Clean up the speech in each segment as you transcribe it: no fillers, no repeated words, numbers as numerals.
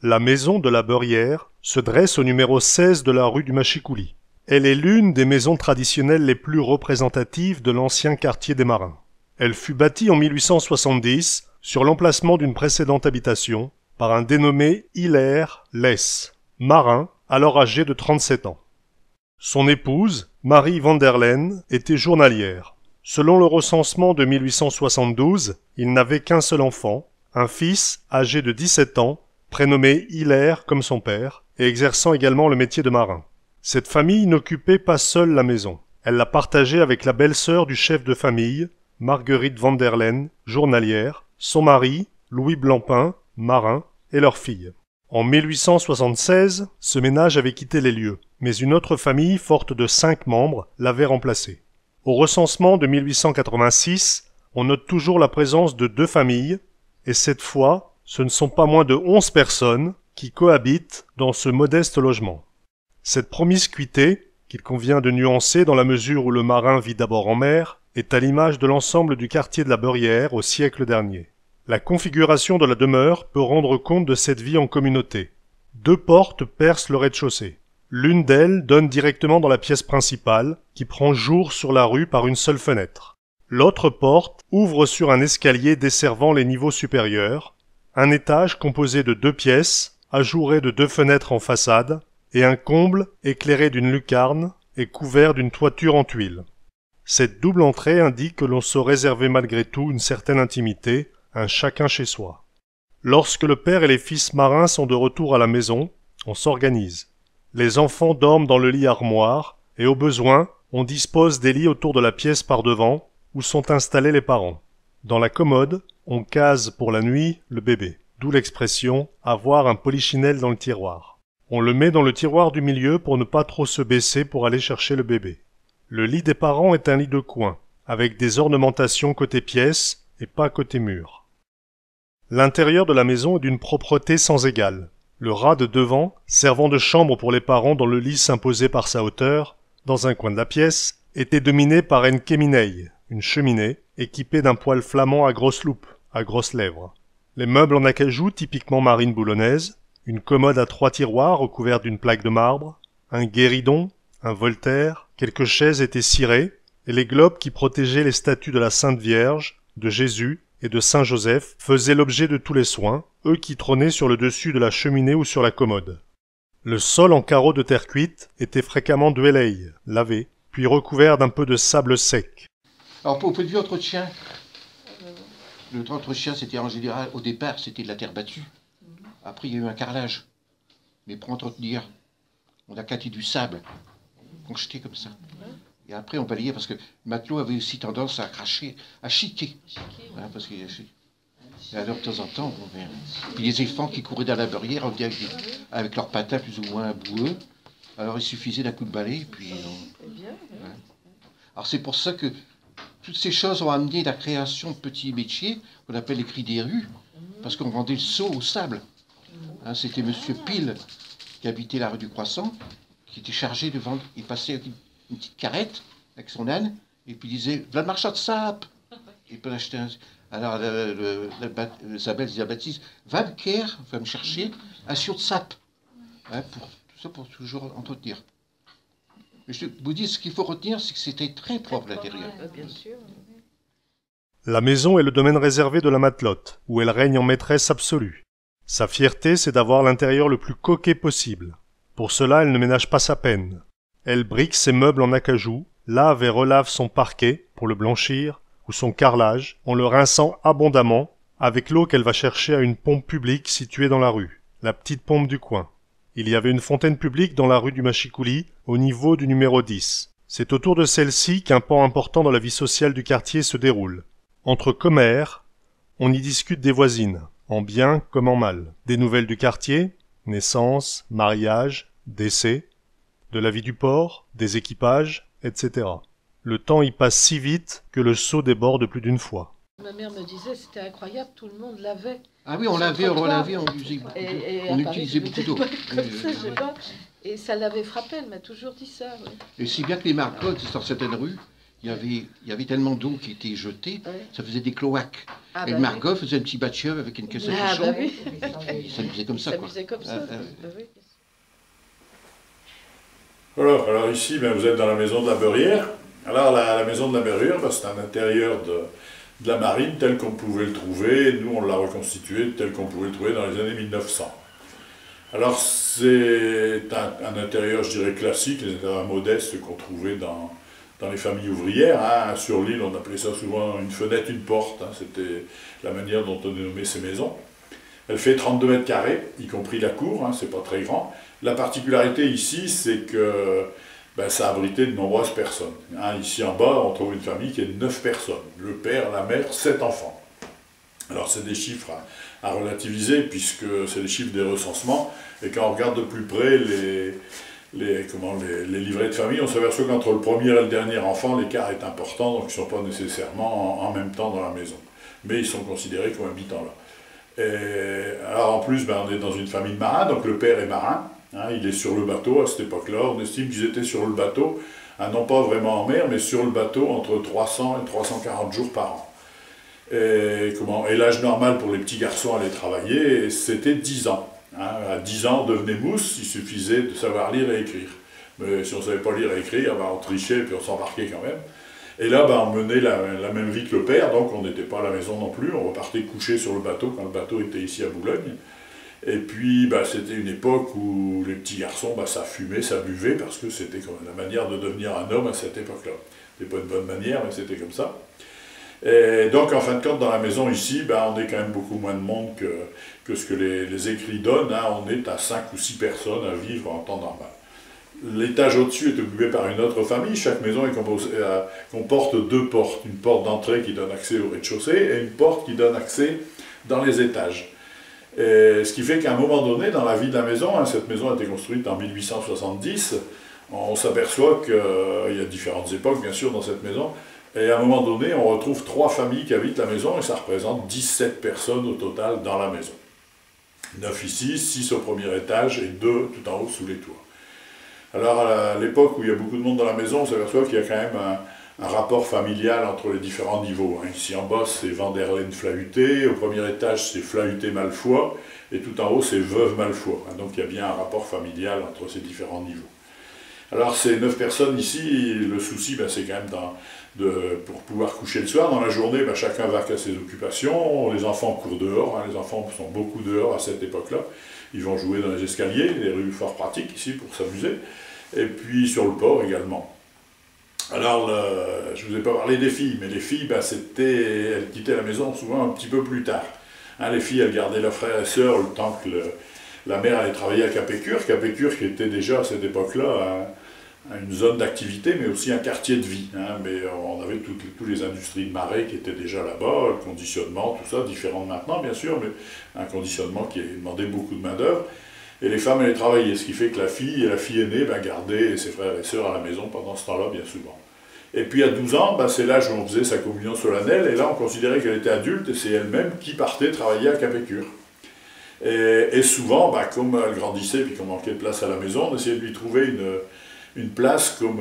La maison de la Beurrière se dresse au numéro 16 de la rue du Machicoulis. Elle est l'une des maisons traditionnelles les plus représentatives de l'ancien quartier des Marins. Elle fut bâtie en 1870 sur l'emplacement d'une précédente habitation par un dénommé Hilaire Lès, marin, alors âgé de 37 ans. Son épouse, Marie van der Len, était journalière. Selon le recensement de 1872, il n'avait qu'un seul enfant, un fils âgé de 17 ans, prénommé Hilaire comme son père, et exerçant également le métier de marin. Cette famille n'occupait pas seule la maison. Elle la partageait avec la belle-sœur du chef de famille, Marguerite van der Len, journalière, son mari, Louis Blancpain, marin, et leur fille. En 1876, ce ménage avait quitté les lieux, mais une autre famille, forte de 5 membres, l'avait remplacé. Au recensement de 1886, on note toujours la présence de 2 familles, et cette fois, ce ne sont pas moins de 11 personnes qui cohabitent dans ce modeste logement. Cette promiscuité, qu'il convient de nuancer dans la mesure où le marin vit d'abord en mer, est à l'image de l'ensemble du quartier de la Beurrière au siècle dernier. La configuration de la demeure peut rendre compte de cette vie en communauté. 2 portes percent le rez-de-chaussée. L'une d'elles donne directement dans la pièce principale, qui prend jour sur la rue par une seule fenêtre. L'autre porte ouvre sur un escalier desservant les niveaux supérieurs, un étage composé de 2 pièces, ajouré de 2 fenêtres en façade, et un comble éclairé d'une lucarne et couvert d'une toiture en tuiles. Cette double entrée indique que l'on se réserver malgré tout une certaine intimité, un chacun chez soi. Lorsque le père et les fils marins sont de retour à la maison, on s'organise. Les enfants dorment dans le lit armoire, et au besoin, on dispose des lits autour de la pièce par devant, où sont installés les parents. Dans la commode, on case pour la nuit le bébé, d'où l'expression « avoir un polichinelle dans le tiroir ». On le met dans le tiroir du milieu pour ne pas trop se baisser pour aller chercher le bébé. Le lit des parents est un lit de coin, avec des ornementations côté pièce et pas côté mur. L'intérieur de la maison est d'une propreté sans égale. Le rat de devant, servant de chambre pour les parents dont le lit s'imposait par sa hauteur, dans un coin de la pièce, était dominé par une kémineille, une cheminée, équipée d'un poêle flamand à grosses loupes, à grosses lèvres. Les meubles en acajou typiquement marine boulonnaise, une commode à 3 tiroirs recouverts d'une plaque de marbre, un guéridon, un Voltaire, quelques chaises étaient cirées, et les globes qui protégeaient les statues de la Sainte Vierge, de Jésus et de Saint Joseph faisaient l'objet de tous les soins, eux qui trônaient sur le dessus de la cheminée ou sur la commode. Le sol en carreaux de terre cuite était fréquemment duelleille, lavé, puis recouvert d'un peu de sable sec. Alors pour le vieux entretien, l'entretien c'était en général, au départ c'était de la terre battue. Après il y a eu un carrelage. Mais pour entretenir, on a quâté du sable, qu'on jetait comme ça. Et après on balayait parce que le matelot avait aussi tendance à cracher, à chiquer. Voilà, parce qu'il et alors de temps en temps, puis les éléphants qui couraient dans la Beurrière avec leurs patins plus ou moins boueux. Alors il suffisait d'un coup de balai, puis voilà. Alors c'est pour ça que toutes ces choses ont amené la création de petits métiers qu'on appelle les cris des rues, parce qu'on vendait le seau au sable. Hein, c'était Monsieur Pile qui habitait la rue du Croissant, qui était chargé de vendre. Il passait avec une petite carrette avec son âne, et puis il disait « V'là le marchand de sap !» Il peut acheter un... Alors Isabelle disait à Baptiste « Va me caire, va me chercher un siot de sap. Hein, » tout ça pour toujours entretenir. Mais je vous dis, ce qu'il faut retenir, c'est que c'était très propre l'intérieur. Bien sûr. La maison est le domaine réservé de la matelote, où elle règne en maîtresse absolue. Sa fierté, c'est d'avoir l'intérieur le plus coquet possible. Pour cela, elle ne ménage pas sa peine. Elle brique ses meubles en acajou, lave et relave son parquet pour le blanchir, ou son carrelage, en le rinçant abondamment, avec l'eau qu'elle va chercher à une pompe publique située dans la rue, la petite pompe du coin. Il y avait une fontaine publique dans la rue du Machicoulis, au niveau du numéro 10. C'est autour de celle-ci qu'un pan important dans la vie sociale du quartier se déroule. Entre commères, on y discute des voisines, en bien comme en mal, des nouvelles du quartier, naissance, mariage, décès, de la vie du port, des équipages, etc. Le temps y passe si vite que le seau déborde plus d'une fois. Ma mère me disait c'était incroyable, tout le monde lavait. Ah oui, on lavait, on relavait, on utilisait beaucoup d'eau. On utilisait beaucoup d'eau. Et ça l'avait frappé, elle m'a toujours dit ça. Oui. Et si bien que les marcottes, dans certaines rues, il y avait tellement d'eau qui était jetée, Ouais. ça faisait des cloaques. Ah, Et bah le Margot faisait un petit battu avec une caisse à Ah, cochon. bah oui. Il s'amusait comme ça, Il quoi. s'amusait comme ça. Bah oui. Alors ici, ben, vous êtes dans la maison de la Beurrière. Alors la maison de la Beurrière, ben, c'est un intérieur de la marine tel qu'on pouvait le trouver. Nous, on l'a reconstitué tel qu'on pouvait le trouver dans les années 1900. Alors c'est un intérieur, je dirais, classique, les intérieurs modestes qu'on trouvait dans les familles ouvrières. Hein. Sur l'île, on appelait ça souvent une fenêtre, une porte. Hein. C'était la manière dont on dénommait ces maisons. Elle fait 32 mètres carrés, y compris la cour, hein, c'est pas très grand. La particularité ici, c'est que ben, ça abritait de nombreuses personnes. Hein, ici en bas, on trouve une famille qui est de 9 personnes. Le père, la mère, 7 enfants. Alors c'est des chiffres à relativiser, puisque c'est les chiffres des recensements, et quand on regarde de plus près les livrets de famille, on s'aperçoit qu'entre le premier et le dernier enfant, l'écart est important, donc ils ne sont pas nécessairement en même temps dans la maison. Mais ils sont considérés comme habitant là. Alors en plus, ben, on est dans une famille de marins, donc le père est marin, hein, il est sur le bateau à cette époque-là. On estime qu'ils étaient sur le bateau, hein, non pas vraiment en mer, mais sur le bateau entre 300 et 340 jours par an. Et l'âge normal pour les petits garçons à aller travailler, c'était 10 ans. Hein. À 10 ans, on devenait mousse, il suffisait de savoir lire et écrire. Mais si on ne savait pas lire et écrire, ben, on trichait et puis on s'embarquait quand même. Et là, ben, on menait la même vie que le père, donc on n'était pas à la maison non plus, on repartait coucher sur le bateau quand le bateau était ici à Boulogne. Et puis, ben, c'était une époque où les petits garçons, ben, ça fumait, ça buvait, parce que c'était la manière de devenir un homme à cette époque-là. C'était pas une bonne manière, mais c'était comme ça. Et donc, en fin de compte, dans la maison ici, ben, on est quand même beaucoup moins de monde que ce que les écrits donnent. Hein. On est à 5 ou 6 personnes à vivre en temps normal. L'étage au-dessus est occupé par une autre famille. Chaque maison comporte 2 portes. Une porte d'entrée qui donne accès au rez-de-chaussée et une porte qui donne accès dans les étages. Et ce qui fait qu'à un moment donné, dans la vie de la maison, hein, cette maison a été construite en 1870, on s'aperçoit qu'il y a différentes époques, bien sûr, dans cette maison. Et à un moment donné, on retrouve 3 familles qui habitent la maison et ça représente 17 personnes au total dans la maison. 9 ici, 6 au premier étage et 2 tout en haut sous les toits. Alors à l'époque où il y a beaucoup de monde dans la maison, on s'aperçoit qu'il y a quand même un rapport familial entre les différents niveaux. Hein. Ici en bas, c'est Vanderlaine Flahuté, au premier étage, c'est Flahuté Malfoy, et tout en haut, c'est Veuve Malfoy. Hein. Donc il y a bien un rapport familial entre ces différents niveaux. Alors ces 9 personnes ici, le souci, ben, c'est quand même pour pouvoir coucher le soir. Dans la journée, ben, chacun va à ses occupations, les enfants courent dehors, hein. Les enfants sont beaucoup dehors à cette époque-là. Ils vont jouer dans les escaliers, les rues fort pratiques ici pour s'amuser, et puis sur le port également. Alors, je ne vous ai pas parlé des filles, mais les filles, ben, elles quittaient la maison souvent un petit peu plus tard. Hein, les filles, elles gardaient leurs frères et sœurs le temps que la mère allait travailler à Capécure qui était déjà à cette époque-là une zone d'activité, mais aussi un quartier de vie. Hein, mais on avait toutes les industries de marée qui étaient déjà là-bas, le conditionnement, tout ça, différent de maintenant bien sûr, mais un conditionnement qui demandait beaucoup de main-d'œuvre. Et les femmes allaient travailler, ce qui fait que la fille aînée ben, gardait ses frères et sœurs à la maison pendant ce temps-là, bien souvent. Et puis à 12 ans, ben, c'est l'âge où on faisait sa communion solennelle, et là on considérait qu'elle était adulte, et c'est elle-même qui partait travailler à Capécure. Et souvent, ben, comme elle grandissait et qu'on manquait de place à la maison, on essayait de lui trouver une place comme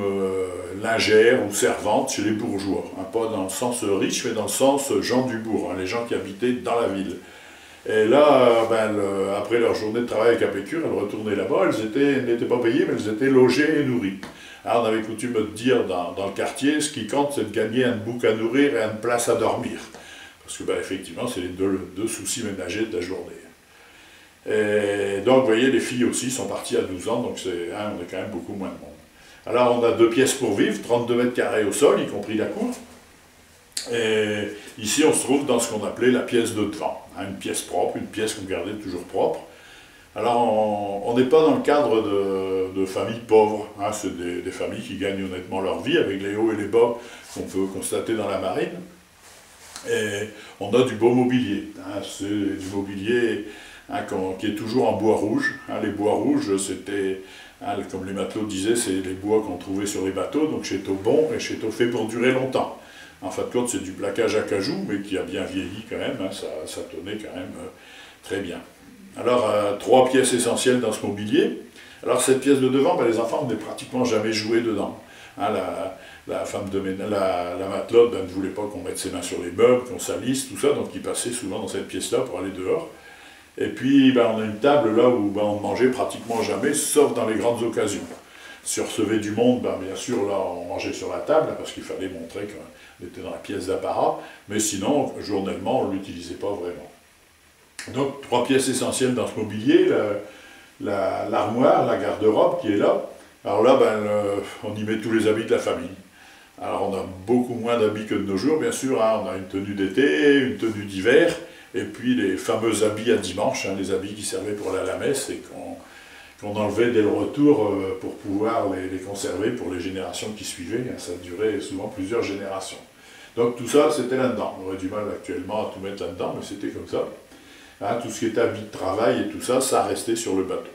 lingère ou servante chez les bourgeois. Hein, pas dans le sens riche, mais dans le sens gens du bourg, hein, les gens qui habitaient dans la ville. Et là, ben, après leur journée de travail à Capécure, elles retournaient là-bas, elles n'étaient pas payées, mais elles étaient logées et nourries. Alors, on avait coutume de dire dans le quartier, ce qui compte, c'est de gagner un bouc à nourrir et une place à dormir. Parce que, ben, effectivement, c'est les deux soucis ménagers de la journée. Et donc, vous voyez, les filles aussi sont parties à 12 ans, donc on est quand même beaucoup moins de monde. Alors, on a 2 pièces pour vivre, 32 mètres carrés au sol, y compris la cour. Et ici, on se trouve dans ce qu'on appelait la pièce de devant. Hein, une pièce propre, une pièce qu'on gardait toujours propre. Alors, on n'est pas dans le cadre de familles pauvres. Hein, c'est des familles qui gagnent honnêtement leur vie, avec les hauts et les bas qu'on peut constater dans la marine. Et on a du beau mobilier. Hein, c'est du mobilier qui est toujours en bois rouge. Hein, les bois rouges, c'était, comme les matelots disaient, c'est les bois qu'on trouvait sur les bateaux, donc chez bon et chez fait pour durer longtemps. En fin de compte, c'est du plaquage à cajou, mais qui a bien vieilli quand même, hein, ça tenait quand même très bien. Alors, 3 pièces essentielles dans ce mobilier. Alors, cette pièce de devant, ben, les enfants n'avaient pratiquement jamais joué dedans. Hein, la femme de ménage, la matelote ne voulait pas qu'on mette ses mains sur les meubles, qu'on salisse, tout ça, donc il passait souvent dans cette pièce-là pour aller dehors. Et puis on a une table là où on ne mangeait pratiquement jamais, sauf dans les grandes occasions. Si on recevait du monde, bien sûr, là on mangeait sur la table, parce qu'il fallait montrer qu'on était dans la pièce d'apparat, mais sinon, journellement, on ne l'utilisait pas vraiment. Donc, 3 pièces essentielles dans ce mobilier, l'armoire, la garde-robe qui est là. Alors là, on y met tous les habits de la famille. Alors on a beaucoup moins d'habits que de nos jours, bien sûr, hein. On a une tenue d'été, une tenue d'hiver, et puis les fameux habits à dimanche, hein, les habits qui servaient pour aller à la messe et qu'on enlevait dès le retour pour pouvoir les conserver pour les générations qui suivaient. Hein. Ça durait souvent plusieurs générations. Donc tout ça, c'était là-dedans. On aurait du mal actuellement à tout mettre là-dedans, mais c'était comme ça. Hein, tout ce qui était habits de travail et tout ça, ça restait sur le bateau.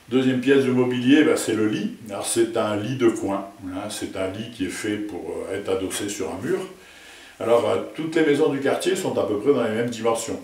Deuxième pièce de mobilier, c'est le lit. Alors c'est un lit de coin, hein, c'est un lit qui est fait pour être adossé sur un mur. Alors toutes les maisons du quartier sont à peu près dans les mêmes dimensions,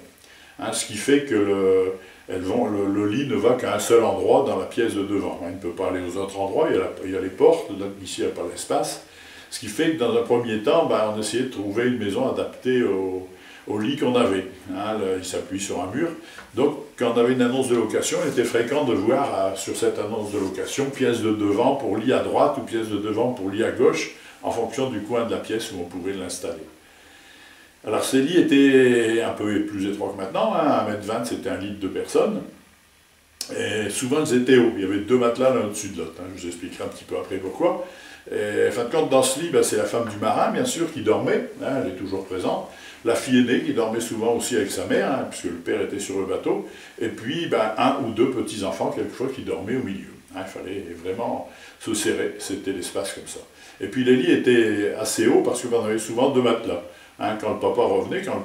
hein, ce qui fait que le lit ne va qu'à un seul endroit dans la pièce de devant. Il ne peut pas aller aux autres endroits, il y a les portes, ici il n'y a pas d'espace. Ce qui fait que dans un premier temps, on essayait de trouver une maison adaptée au lit qu'on avait. Hein, il s'appuie sur un mur. Donc, quand on avait une annonce de location, il était fréquent de voir sur cette annonce de location pièce de devant pour lit à droite ou pièce de devant pour lit à gauche, en fonction du coin de la pièce où on pouvait l'installer. Alors, ces lits étaient un peu plus étroits que maintenant. Hein, 1,20 m, c'était un lit de 2 personnes. Et souvent, ils étaient hauts. Il y avait 2 matelas l'un au-dessus de l'autre. Hein, je vous expliquerai un petit peu après pourquoi. Et, en fin de compte, dans ce lit, c'est la femme du marin, bien sûr, qui dormait. Hein, elle est toujours présente. La fille aînée qui dormait souvent aussi avec sa mère, hein, puisque le père était sur le bateau, et puis 1 ou 2 petits-enfants, quelquefois, qui dormaient au milieu. Hein, il fallait vraiment se serrer, c'était l'espace comme ça. Et puis les lits étaient assez hauts, parce qu'on avait souvent 2 matelas. Hein, quand le papa revenait, quand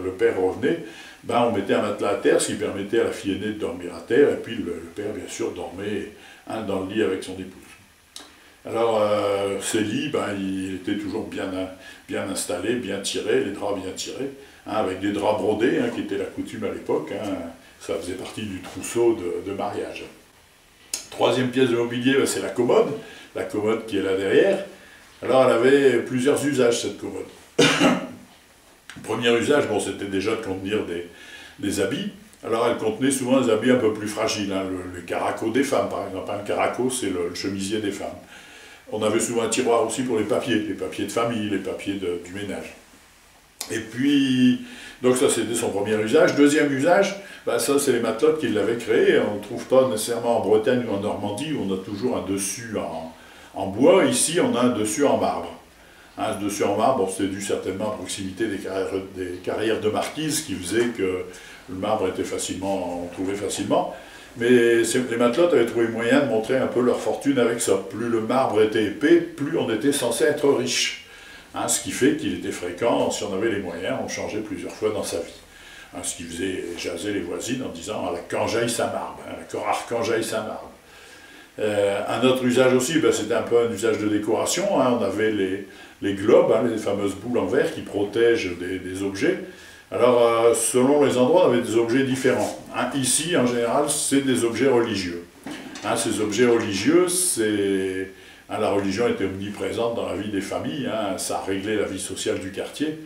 le père revenait, on mettait un matelas à terre, ce qui permettait à la fille aînée de dormir à terre, et puis le père, bien sûr, dormait dans le lit avec son épouse. Alors, ces lits, ils étaient toujours bien installés, bien tirés, les draps bien tirés, hein, avec des draps brodés, hein, qui était la coutume à l'époque. Hein, ça faisait partie du trousseau de mariage. Troisième pièce de mobilier, c'est la commode qui est là derrière. Alors, elle avait plusieurs usages, cette commode. Premier usage, c'était déjà de contenir des habits. Alors, elle contenait souvent des habits un peu plus fragiles, hein, le caraco des femmes, par exemple. Le caraco, c'est le chemisier des femmes. On avait souvent un tiroir aussi pour les papiers de famille, les papiers du ménage. Et puis, donc ça c'était son premier usage. Deuxième usage, ça c'est les matelotes qui l'avaient créé. On ne trouve pas nécessairement en Bretagne ou en Normandie, où on a toujours un dessus en bois. Ici, on a un dessus en marbre. Hein, ce dessus en marbre, c'était dû certainement à proximité des carrières de marquise, qui faisait que le marbre était on trouvait facilement. Mais les matelotes avaient trouvé moyen de montrer un peu leur fortune avec ça. Plus le marbre était épais, plus on était censé être riche. Hein, ce qui fait qu'il était fréquent, si on avait les moyens, on changeait plusieurs fois dans sa vie. Hein, ce qui faisait jaser les voisines en disant « quand j'aille sa marbre hein, »,« quand j'aille sa marbre ». Un autre usage aussi, c'était un peu un usage de décoration. Hein, on avait les globes, hein, les fameuses boules en verre qui protègent des objets. Alors, selon les endroits, on avait des objets différents. Hein, ici, en général, c'est des objets religieux. Hein, ces objets religieux, la religion était omniprésente dans la vie des familles, hein, ça réglait la vie sociale du quartier.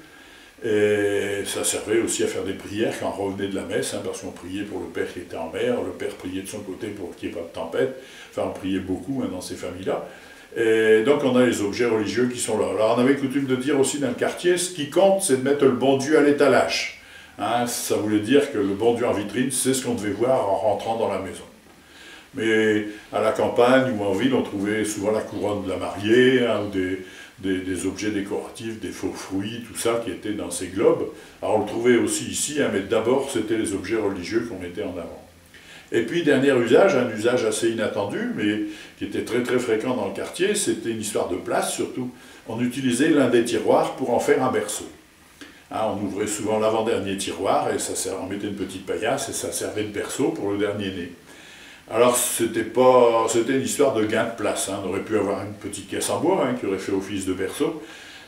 Et ça servait aussi à faire des prières quand on revenait de la messe, hein, parce qu'on priait pour le père qui était en mer, le père priait de son côté pour qu'il n'y ait pas de tempête. Enfin, on priait beaucoup hein, dans ces familles-là. Et donc on a les objets religieux qui sont là. Alors on avait coutume de dire aussi dans le quartier, ce qui compte c'est de mettre le bon Dieu à l'étalage. Hein, ça voulait dire que le bon Dieu en vitrine, c'est ce qu'on devait voir en rentrant dans la maison. Mais à la campagne ou en ville, on trouvait souvent la couronne de la mariée, hein, ou des objets décoratifs, des faux fruits, tout ça qui était dans ces globes. Alors on le trouvait aussi ici, hein, mais d'abord c'était les objets religieux qu'on mettait en avant. Et puis, dernier usage, un usage assez inattendu, mais qui était très très fréquent dans le quartier, c'était une histoire de place surtout. On utilisait l'un des tiroirs pour en faire un berceau. Hein, on ouvrait souvent l'avant-dernier tiroir, et on mettait une petite paillasse, et ça servait de berceau pour le dernier né. Alors, c'était une histoire de gain de place. Hein. On aurait pu avoir une petite caisse en bois, hein, qui aurait fait office de berceau,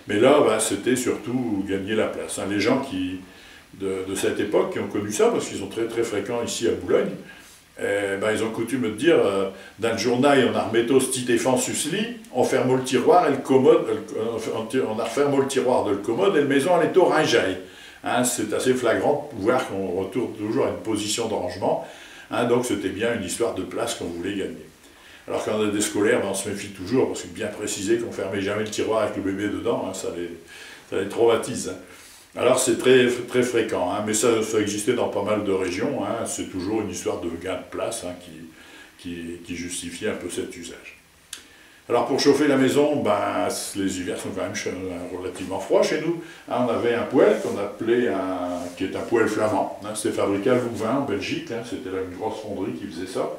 mais là, c'était surtout gagner la place. Hein. Les gens de cette époque qui ont connu ça, parce qu'ils sont très très fréquents ici à Boulogne, ils ont coutume de dire, dans le journal, on a remetto Stéphane Susli, on ferme le tiroir et le commode, on a refermé le tiroir de le commode et la maison elle est au ringeaille. Hein, c'est assez flagrant de voir qu'on retourne toujours à une position de rangement. Hein, donc c'était bien une histoire de place qu'on voulait gagner. Alors quand on a des scolaires, on se méfie toujours, parce que bien précisé qu'on ne fermait jamais le tiroir avec le bébé dedans, hein, ça les traumatise. Hein. Alors c'est très, très fréquent, hein, mais ça existait dans pas mal de régions, hein, c'est toujours une histoire de gain de place hein, qui justifiait un peu cet usage. Alors pour chauffer la maison, les hivers sont quand même relativement froids chez nous. Hein, on avait un poêle qu'on appelait qui est un poêle flamand. Hein, c'était fabriqué à Louvain en Belgique, hein, c'était une grosse fonderie qui faisait ça.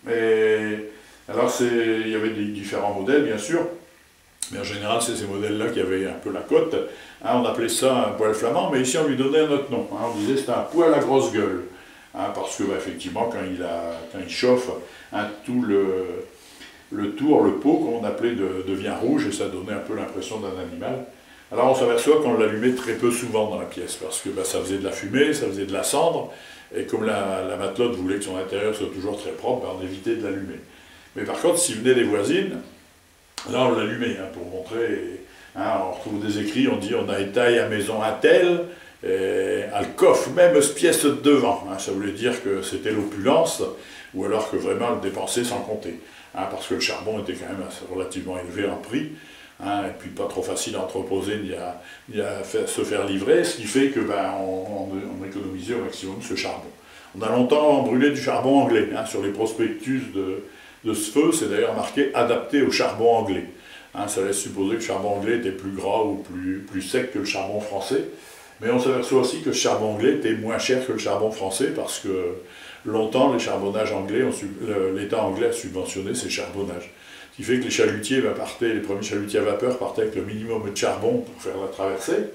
Et alors il y avait différents modèles bien sûr, mais en général c'est ces modèles-là qui avaient un peu la cote. Hein, on appelait ça un poêle flamand, mais ici on lui donnait un autre nom. Hein, on disait c'était un poêle à grosse gueule. Hein, parce que effectivement quand il chauffe, hein, tout le pot qu'on appelait devient rouge et ça donnait un peu l'impression d'un animal. Alors on s'aperçoit qu'on l'allumait très peu souvent dans la pièce parce que ça faisait de la fumée, ça faisait de la cendre et comme la matelote voulait que son intérieur soit toujours très propre, on évitait de l'allumer. Mais par contre, s'il venait des voisines, là on l'allumait hein, pour montrer, hein, on retrouve des écrits, on dit on a étaillé à maison un tel, elle coffre même ce pièce de devant, hein, ça voulait dire que c'était l'opulence ou alors que vraiment elle dépensait sans compter. Hein, parce que le charbon était quand même relativement élevé en prix, hein, et puis pas trop facile à entreposer ni à se faire livrer, ce qui fait que on économisait au maximum ce charbon. On a longtemps brûlé du charbon anglais, hein, sur les prospectus de ce feu, c'est d'ailleurs marqué « adapté au charbon anglais ». Hein, ça laisse supposer que le charbon anglais était plus gras ou plus sec que le charbon français, mais on s'aperçoit aussi que le charbon anglais était moins cher que le charbon français parce que longtemps, les charbonnages anglais, l'État anglais a subventionné ces charbonnages. Ce qui fait que les chalutiers les premiers chalutiers à vapeur partaient avec le minimum de charbon pour faire la traversée.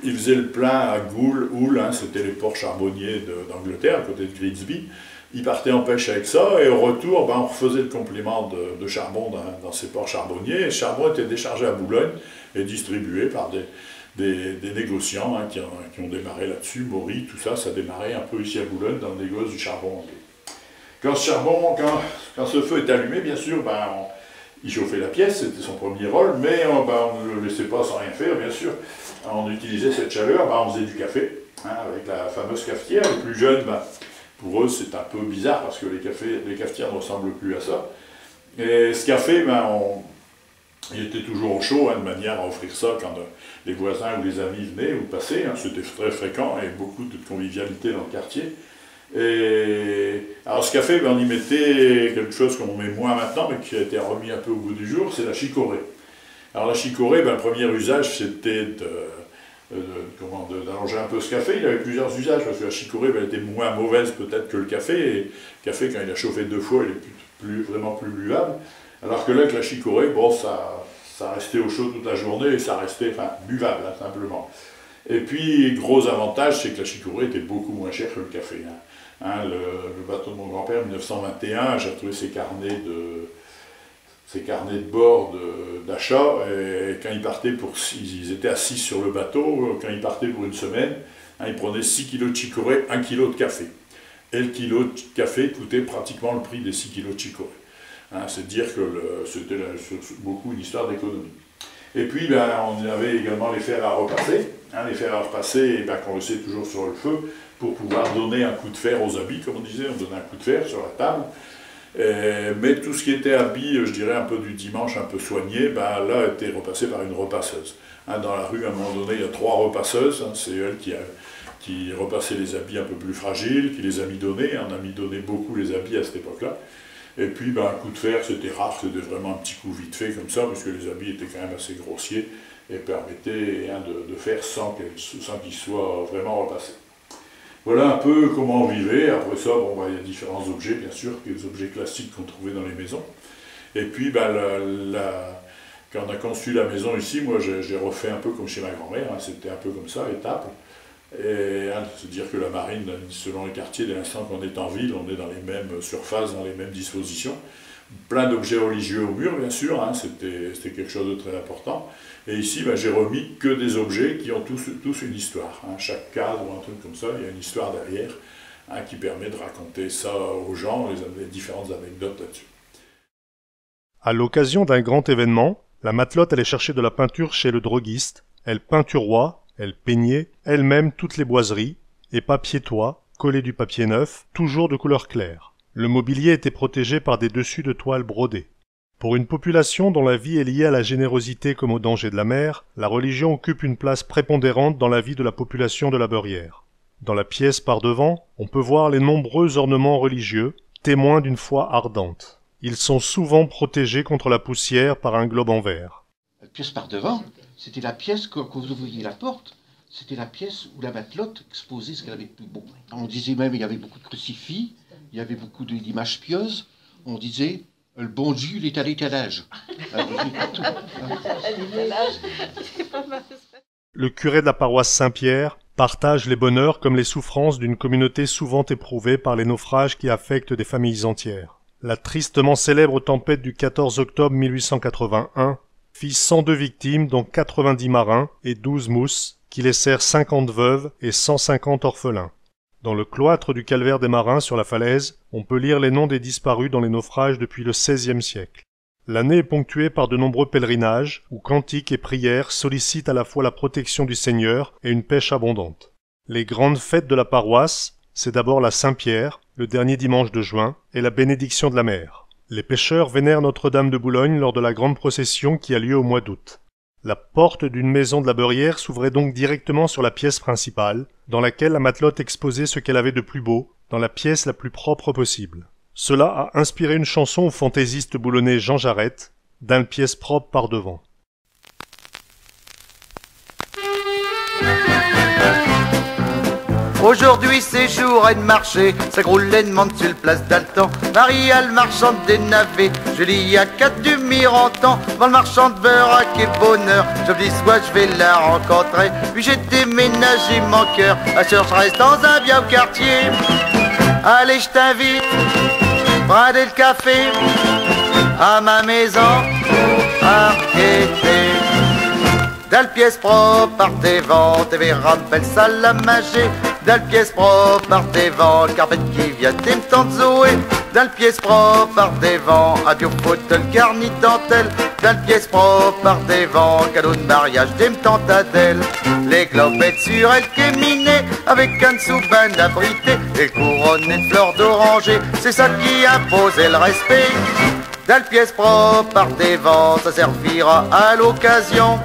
Ils faisaient le plein à Hull, hein, c'était les ports charbonniers d'Angleterre, à côté de Gridsby. Ils partaient en pêche avec ça, et au retour, on refaisait le complément de charbon dans ces ports charbonniers. Et le charbon était déchargé à Boulogne et distribué par des négociants hein, qui ont démarré là-dessus, Maury, tout ça, ça démarrait un peu ici à Boulogne dans le négoce du charbon anglais. Quand ce feu est allumé, bien sûr, il chauffait la pièce, c'était son premier rôle, mais on ne le laissait pas sans rien faire, bien sûr. On utilisait cette chaleur, on faisait du café, hein, avec la fameuse cafetière. Les plus jeunes, pour eux, c'est un peu bizarre parce que les cafetières ne ressemblent plus à ça. Et ce café, il était toujours au chaud, hein, de manière à offrir ça quand les voisins ou les amis venaient ou passaient. Hein, c'était très fréquent et beaucoup de convivialité dans le quartier. Alors ce café, on y mettait quelque chose qu'on met moins maintenant, mais qui a été remis un peu au goût du jour, c'est la chicorée. Alors la chicorée, le premier usage, c'était d'allonger un peu ce café. Il y avait plusieurs usages, parce que la chicorée elle était moins mauvaise peut-être que le café, et le café, quand il a chauffé 2 fois, il est vraiment plus buvable. Alors que là, avec la chicorée, ça restait au chaud toute la journée, et ça restait buvable, hein, simplement. Et puis, gros avantage, c'est que la chicorée était beaucoup moins chère que le café. Hein, le bateau de mon grand-père, 1921, j'ai retrouvé ses carnets de bord d'achat, et quand ils partaient ils étaient à 6 sur le bateau, quand ils partaient pour une semaine, hein, ils prenaient 6 kilos de chicorée, 1 kilo de café. Et le kilo de café coûtait pratiquement le prix des 6 kilos de chicorée. Hein, c'est dire que c'était beaucoup une histoire d'économie. Et puis, on avait également les fers à repasser. Hein, les fers à repasser, qu'on laissait toujours sur le feu pour pouvoir donner un coup de fer aux habits, comme on disait, on donnait un coup de fer sur la table. Mais tout ce qui était habits, je dirais un peu du dimanche, un peu soigné, là, était repassé par une repasseuse. Hein, dans la rue, à un moment donné, il y a 3 repasseuses. Hein, c'est elle qui repassait les habits un peu plus fragiles, qui les a midonnés. On a midonné beaucoup les habits à cette époque-là. Et puis, un coup de fer, c'était rare, c'était vraiment un petit coup vite fait comme ça, parce que les habits étaient quand même assez grossiers et permettaient de faire sans qu'ils soient vraiment repassés. Voilà un peu comment on vivait. Après ça, il y a différents objets, bien sûr, des objets classiques qu'on trouvait dans les maisons. Et puis, quand on a conçu la maison ici, moi, j'ai refait un peu comme chez ma grand-mère, hein, c'était un peu comme ça, étape. Et c'est-à-dire que la marine, selon les quartiers, dès l'instant qu'on est en ville, on est dans les mêmes surfaces, dans les mêmes dispositions. Plein d'objets religieux au mur, bien sûr, hein, c'était quelque chose de très important. Et ici, j'ai remis que des objets qui ont tous une histoire. Hein. Chaque cadre ou un truc comme ça, il y a une histoire derrière. hein, qui permet de raconter ça aux gens, les différentes anecdotes là-dessus. À l'occasion d'un grand événement, la matelote allait chercher de la peinture chez le droguiste, elle peinturoie, elle peignait elle-même toutes les boiseries, et papier-toit, collé du papier neuf, toujours de couleur claire. Le mobilier était protégé par des dessus de toile brodés. Pour une population dont la vie est liée à la générosité comme au danger de la mer, la religion occupe une place prépondérante dans la vie de la population de la Beurière. Dans la pièce par devant, on peut voir les nombreux ornements religieux, témoins d'une foi ardente. Ils sont souvent protégés contre la poussière par un globe en verre. La pièce par devant, c'était la pièce, quand vous ouvriez la porte, c'était la pièce où la matelote exposait ce qu'elle avait de plus beau. On disait même qu'il y avait beaucoup de crucifix, il y avait beaucoup d'images pieuses. On disait, le bon Dieu, il est à l'étalage. Le curé de la paroisse Saint-Pierre partage les bonheurs comme les souffrances d'une communauté souvent éprouvée par les naufrages qui affectent des familles entières. La tristement célèbre tempête du 14 octobre 1881 fit 102 victimes, dont 90 marins et 12 mousses, qui laissèrent 50 veuves et 150 orphelins. Dans le cloître du calvaire des marins sur la falaise, on peut lire les noms des disparus dans les naufrages depuis le XVIe siècle. L'année est ponctuée par de nombreux pèlerinages, où cantiques et prières sollicitent à la fois la protection du Seigneur et une pêche abondante. Les grandes fêtes de la paroisse, c'est d'abord la Saint-Pierre, le dernier dimanche de juin, et la bénédiction de la mer. Les pêcheurs vénèrent Notre-Dame de Boulogne lors de la grande procession qui a lieu au mois d'août. La porte d'une maison de la Beurière s'ouvrait donc directement sur la pièce principale, dans laquelle la matelote exposait ce qu'elle avait de plus beau, dans la pièce la plus propre possible. Cela a inspiré une chanson au fantaisiste boulonnais Jean Jarret, d'un pièce propre par devant. Aujourd'hui c'est jour et de marché, ça groule et demande sur le place d'Altan. Maria le marchand des navets, Julie à 4 du Mirantan. Dans le marchand de beurre et bonheur, je me dis soit je vais la rencontrer. Puis j'ai déménagé mon cœur, à ce je reste dans un bien quartier. Allez je t'invite, prendre le café, à ma maison, arrêtez. Dans le pièce propre par tes vents, t'es verras belle salle à manger. Dans le pièce propre par tes vents, le carpet qui vient t'aime tante Zoé. Dans le pièce propre par tes vents, adieu fauteuil garni dentelle. Dans le pièce propre par tes vents, cadeau de mariage t'aime tante Adèle. Les globettes sur elle kéminée, avec un soubane abrité et couronné de fleurs d'oranger, c'est ça qui imposait le respect. Dans le pièce propre par tes vents, ça servira à l'occasion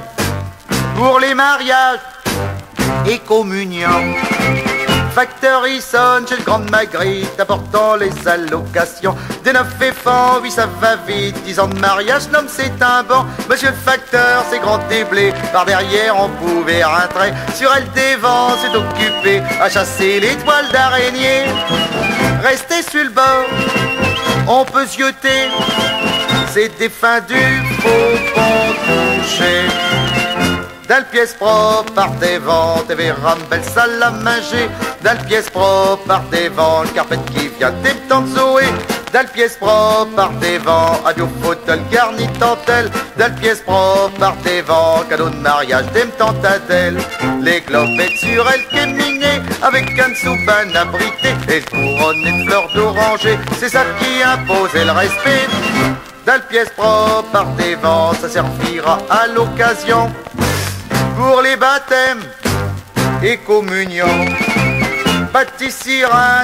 pour les mariages et communions. Factory sonne chez le Grande Magritte, apportant les allocations. Des 9 éléphants, oui ça va vite, 10 ans de mariage, l'homme c'est un banc. Monsieur le facteur, c'est grand et blé, par derrière on pouvait rentrer. Sur elle des vents, c'est occupé à chasser les toiles d'araignée. Restez sur le bord, on peut zioter, c'est des fins du faux bon toucher. Dans le pièce propre par tes vents, t'es verras belle salle à manger. Dans le pièce propre par tes vents, le carpet qui vient t'es tante Zoé. Dans le pièce propre par tes vents, adieu fauteuil garni dentelle. Dans le pièce propre par tes vents, cadeau de mariage t'aime tante Adèle. Les globettes sur elle kéminée, avec un soubane abrité et le couronné de fleurs d'oranger, c'est ça qui imposait le respect. Dans le pièce propre par tes vents, ça servira à l'occasion pour les baptêmes et communions. Pâtisserie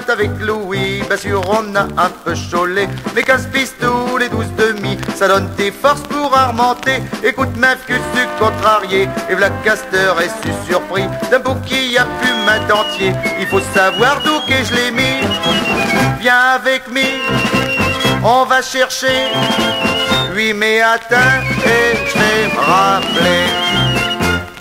avec Louis, bien sûr on a un peu cholé, mais 15 pistous, les 12 demi, ça donne des forces pour armenter. Écoute ma fuse du contrarié, et v'là Casteur est surpris d'un bout qui a plus main d'entier. Il faut savoir d'où que je l'ai mis. Viens avec moi, on va chercher 8 mai atteint et je vais me rappeler.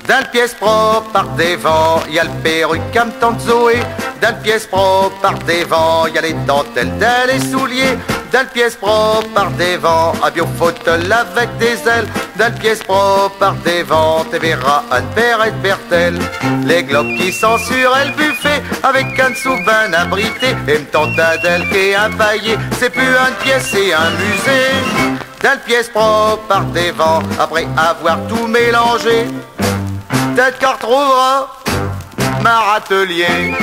Dans le pièce propre par des vents, y a le perruque comme tante Zoé. Dans le pièce propre par des vents, y a les dentelles dans les souliers. Dans le pièce propre par des vents, un bio fauteuil avec des ailes. Dans le pièce propre par des vents, t'es verras un père et de Bertel. Les globes qui sont sur le buffet, avec un soubane abrité. Et une tante Adèle qui est impaillée, c'est plus une pièce, c'est un musée. Dans le pièce propre par des vents, après avoir tout mélangé, peut-être qu'on retrouvera ma atelier.